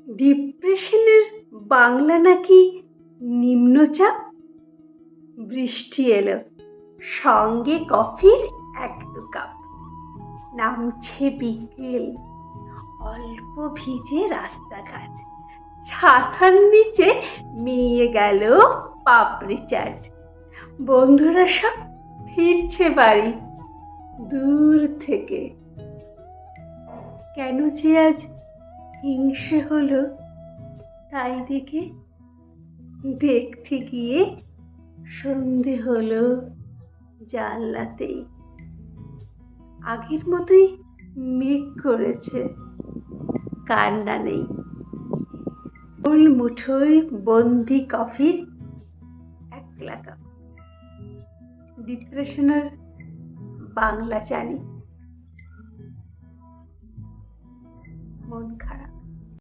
ডিপ্রেশনের বাংলা নাকি নিম্নচাপ। বৃষ্টি এলো, সঙ্গে কফির 1-2 কাপ। নামছে বিকেল, অল্প ভিজে রাস্তাঘাট, ছাতার নিচে মিয়ে গেল পাপড়ি চাট। বন্ধুরা সব ফিরছে বাড়ি দূর থেকে। কেন যে আজ হিংসে হলো তাই দেখতে গিয়ে সন্ধে হলো জানলাতেই। আগের মতোই মেঘ করেছে, কান্না নেই। ফুল মুঠোয় বন্দি কফির 1 কাপ। ডিপ্রেশনের বাংলা জানি, মন খারাপ।